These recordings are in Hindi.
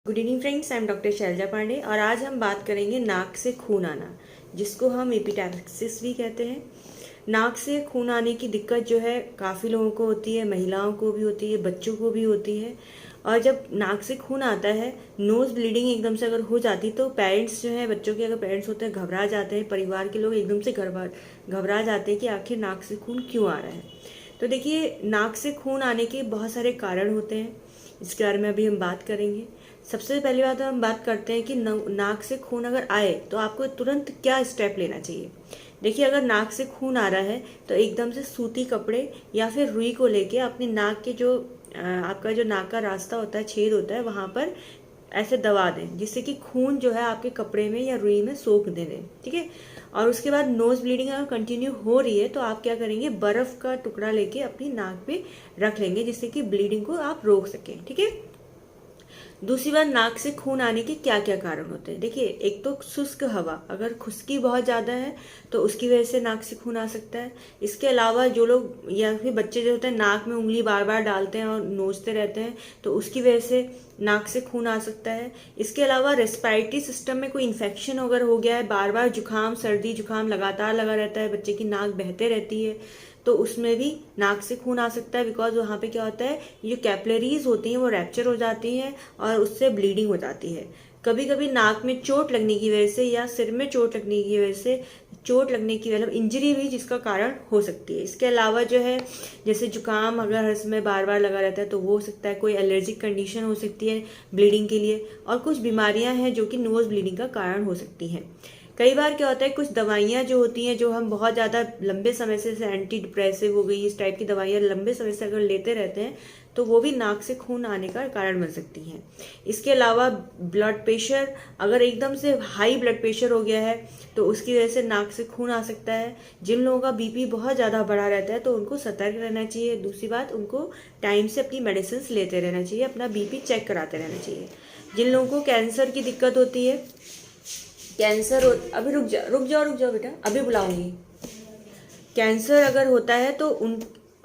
Good evening friends, I am doctor Shailaja Pandey और आज हम बात करेंगे नाक से खून आना, जिसको हम एपिटैक्सिस भी कहते हैं। नाक से खून आने की दिक्कत जो है काफ़ी लोगों को होती है, महिलाओं को भी होती है, बच्चों को भी होती है। और जब नाक से खून आता है, नोज़ ब्लीडिंग एकदम से अगर हो जाती तो पेरेंट्स जो है, बच्चों के अगर पेरेंट्स होते हैं घबरा जाते हैं, परिवार के लोग एकदम से घबरा जाते हैं कि आखिर नाक से खून क्यों आ रहा है। तो देखिए, नाक से खून आने के बहुत सारे कारण होते हैं, इसके बारे में अभी हम बात करेंगे। सबसे पहली बात हम बात करते हैं कि नाक से खून अगर आए तो आपको तुरंत क्या स्टेप लेना चाहिए। देखिए, अगर नाक से खून आ रहा है तो एकदम से सूती कपड़े या फिर रुई को लेके अपनी नाक के जो आपका जो नाक का रास्ता होता है, छेद होता है, वहां पर ऐसे दबा दें, जिससे कि खून जो है आपके कपड़े में या रुई में सोख दे दें। ठीक है। और उसके बाद नोज ब्लीडिंग अगर कंटिन्यू हो रही है तो आप क्या करेंगे, बर्फ का टुकड़ा लेके अपनी नाक पे रख लेंगे, जिससे कि ब्लीडिंग को आप रोक सकें। ठीक है। दूसरी बात, नाक से खून आने के क्या क्या कारण होते हैं। देखिए, एक तो शुष्क हवा, अगर खुश्की बहुत ज़्यादा है तो उसकी वजह से नाक से खून आ सकता है। इसके अलावा जो लोग या फिर बच्चे जो होते हैं नाक में उंगली बार बार डालते हैं और नोचते रहते हैं, तो उसकी वजह से नाक से खून आ सकता है। इसके अलावा रेस्पिरेटरी सिस्टम में कोई इन्फेक्शन अगर हो गया है, बार बार जुकाम, सर्दी जुकाम लगातार लगा रहता है, बच्चे की नाक बहते रहती है, तो उसमें भी नाक से खून आ सकता है। बिकॉज वहाँ पे क्या होता है, ये कैपिलरीज होती हैं वो रैप्चर हो जाती हैं और उससे ब्लीडिंग हो जाती है। कभी कभी नाक में चोट लगने की वजह से या सिर में चोट लगने की वजह से, चोट लगने की मतलब इंजरी भी जिसका कारण हो सकती है। इसके अलावा जो है, जैसे जुकाम अगर हर समय बार बार लगा रहता है तो वो हो सकता है। कोई एलर्जिक कंडीशन हो सकती है ब्लीडिंग के लिए, और कुछ बीमारियां हैं जो कि नोज ब्लीडिंग का कारण हो सकती हैं। कई बार क्या होता है, कुछ दवाइयाँ जो होती हैं, जो हम बहुत ज़्यादा लंबे समय से, जैसे एंटी डिप्रेसिव हो गई, इस टाइप की दवाइयाँ लंबे समय से अगर लेते रहते हैं तो वो भी नाक से खून आने का कारण बन सकती हैं। इसके अलावा ब्लड प्रेशर, अगर एकदम से हाई ब्लड प्रेशर हो गया है तो उसकी वजह से नाक से खून आ सकता है। जिन लोगों का बीपी बहुत ज़्यादा बढ़ा रहता है तो उनको सतर्क रहना चाहिए। दूसरी बात, उनको टाइम से अपनी मेडिसिन लेते रहना चाहिए, अपना बीपी चेक कराते रहना चाहिए। जिन लोगों को कैंसर की दिक्कत होती है, अभी रुक जाओ बेटा, अभी बुलाऊंगी। कैंसर अगर होता है तो उन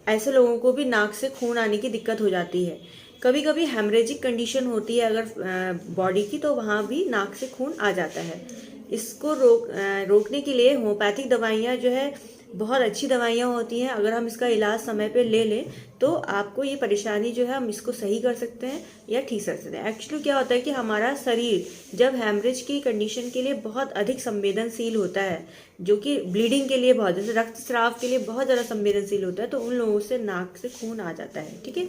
ऐसे लोगों को भी नाक से खून आने की दिक्कत हो जाती है। कभी कभी हेमरेजिक कंडीशन होती है अगर बॉडी की, तो वहाँ भी नाक से खून आ जाता है। इसको रोकने के लिए होम्योपैथिक दवाइयाँ जो है, बहुत अच्छी दवाइयाँ होती हैं। अगर हम इसका इलाज समय पे ले लें तो आपको ये परेशानी जो है, हम इसको सही कर सकते हैं या ठीक कर सकते हैं। एक्चुअली क्या होता है कि हमारा शरीर जब हेमरेज की कंडीशन के लिए बहुत अधिक संवेदनशील होता है, जो कि ब्लीडिंग के लिए बहुत, जैसे रक्तस्राव के लिए बहुत ज़्यादा संवेदनशील होता है, तो उन लोगों से नाक से खून आ जाता है। ठीक है।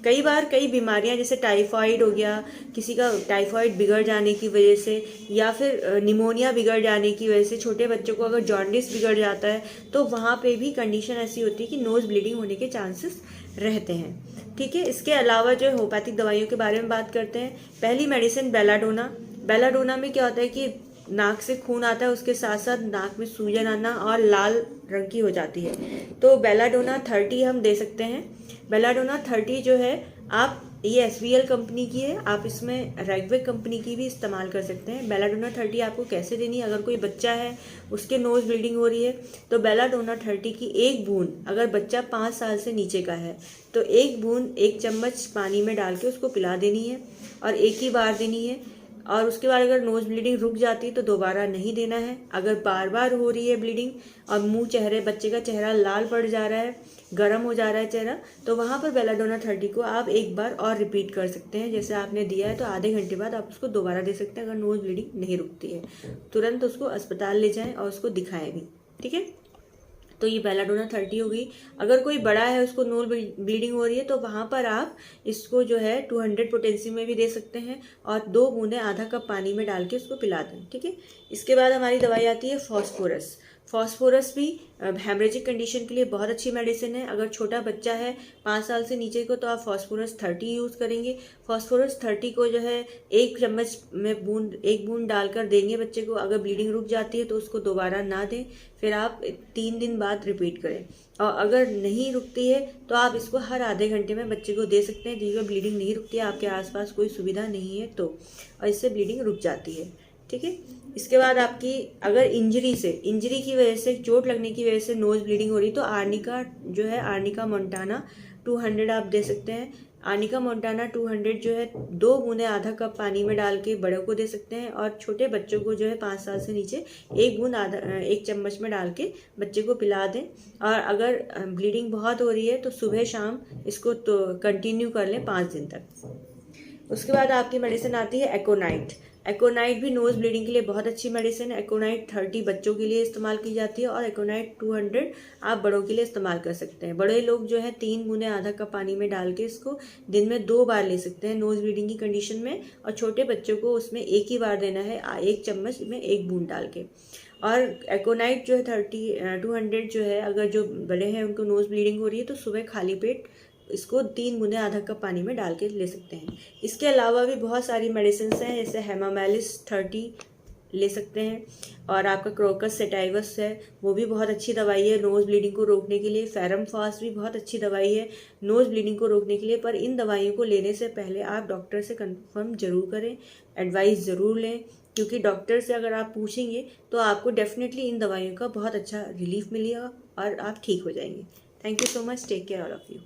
कई बार कई बीमारियां, जैसे टाइफाइड हो गया, किसी का टाइफाइड बिगड़ जाने की वजह से, या फिर निमोनिया बिगड़ जाने की वजह से, छोटे बच्चों को अगर जॉन्डिस बिगड़ जाता है तो वहाँ पे भी कंडीशन ऐसी होती है कि नोज ब्लीडिंग होने के चांसेस रहते हैं। ठीक है। इसके अलावा जो होम्योपैथिक दवाइयों के बारे में बात करते हैं। पहली मेडिसिन बेलाडोना। बेलाडोना में क्या होता है कि नाक से खून आता है, उसके साथ साथ नाक में सूजन आना और लाल रंग की हो जाती है, तो बेलाडोना 30 हम दे सकते हैं। बेलाडोना 30 जो है, आप ये SVL कंपनी की है, आप इसमें रैगवेक कंपनी की भी इस्तेमाल कर सकते हैं। बेलाडोना 30 आपको कैसे देनी है, अगर कोई बच्चा है उसके नोज ब्लीडिंग हो रही है तो बेलाडोना 30 की एक बूंद, अगर बच्चा 5 साल से नीचे का है तो एक बूंद 1 चम्मच पानी में डाल के उसको पिला देनी है, और एक ही बार देनी है। और उसके बाद अगर नोज ब्लीडिंग रुक जाती है तो दोबारा नहीं देना है। अगर बार बार हो रही है ब्लीडिंग और बच्चे का चेहरा लाल पड़ जा रहा है, गर्म हो जा रहा है चेहरा, तो वहाँ पर बेलाडोना 30 को आप एक बार और रिपीट कर सकते हैं। जैसे आपने दिया है तो आधे घंटे बाद आप उसको दोबारा दे सकते हैं। अगर नोज ब्लीडिंग नहीं रुकती है, तुरंत उसको अस्पताल ले जाएं और उसको दिखाएं भी। ठीक है। तो ये बेलाडोना 30 हो गई। अगर कोई बड़ा है, उसको नोज ब्लीडिंग हो रही है, तो वहाँ पर आप इसको जो है 200 पोटेंशियम में भी दे सकते हैं, और 2 बूंदें आधा कप पानी में डाल के उसको पिला दें। ठीक है। इसके बाद हमारी दवाई आती है फॉस्फोरस। फॉस्फोरस भी हेमरेजिक कंडीशन के लिए बहुत अच्छी मेडिसिन है। अगर छोटा बच्चा है 5 साल से नीचे को, तो आप फॉस्फोरस 30 यूज़ करेंगे। फॉस्फोरस 30 को जो है 1 चम्मच में एक बूंद डालकर देंगे बच्चे को। अगर ब्लीडिंग रुक जाती है तो उसको दोबारा ना दें, फिर आप 3 दिन बाद रिपीट करें। और अगर नहीं रुकती है तो आप इसको हर आधे घंटे में बच्चे को दे सकते हैं। जिसको ब्लीडिंग नहीं रुकती है, आपके आसपास कोई सुविधा नहीं है तो, और इससे ब्लीडिंग रुक जाती है। ठीक है। इसके बाद आपकी अगर इंजरी की वजह से, चोट लगने की वजह से नोज ब्लीडिंग हो रही, तो आर्निका जो है, आर्निका मोंटाना 200 आप दे सकते हैं। आर्निका मोंटाना 200 जो है 2 बूंदें आधा कप पानी में डाल के बड़ों को दे सकते हैं, और छोटे बच्चों को जो है 5 साल से नीचे 1 बूंद आधा 1 चम्मच में डाल के बच्चे को पिला दें। और अगर ब्लीडिंग बहुत हो रही है तो सुबह शाम इसको तो कंटिन्यू कर लें 5 दिन तक। उसके बाद आपकी मेडिसिन आती है एकोनाइट। एकोनाइट भी नोज़ ब्लीडिंग के लिए बहुत अच्छी मेडिसिन है। एकोनाइट 30 बच्चों के लिए इस्तेमाल की जाती है और एकोनाइट 200 आप बड़ों के लिए इस्तेमाल कर सकते हैं। बड़े लोग जो है 3 बूंदें आधा कप पानी में डाल के इसको दिन में 2 बार ले सकते हैं नोज़ ब्लीडिंग की कंडीशन में, और छोटे बच्चों को उसमें एक ही बार देना है 1 चम्मच में 1 बूंद डाल के। और एकोनाइट जो है 200 जो है अगर जो बड़े हैं उनको नोज़ ब्लीडिंग हो रही है तो सुबह खाली पेट इसको 3 बूंदें आधा कप पानी में डाल के ले सकते हैं। इसके अलावा भी बहुत सारी मेडिसिन हैं, जैसे हेमामेलिस 30 ले सकते हैं, और आपका क्रोकस सेटाइवस है वो भी बहुत अच्छी दवाई है नोज़ ब्लीडिंग को रोकने के लिए। फेरम फास्ट भी बहुत अच्छी दवाई है नोज़ ब्लीडिंग को रोकने के लिए। पर इन दवाइयों को लेने से पहले आप डॉक्टर से कंफर्म जरूर करें, एडवाइस ज़रूर लें, क्योंकि डॉक्टर से अगर आप पूछेंगे तो आपको डेफिनेटली इन दवाइयों का बहुत अच्छा रिलीफ मिलेगा और आप ठीक हो जाएंगे। Thank you so much, take care all of you.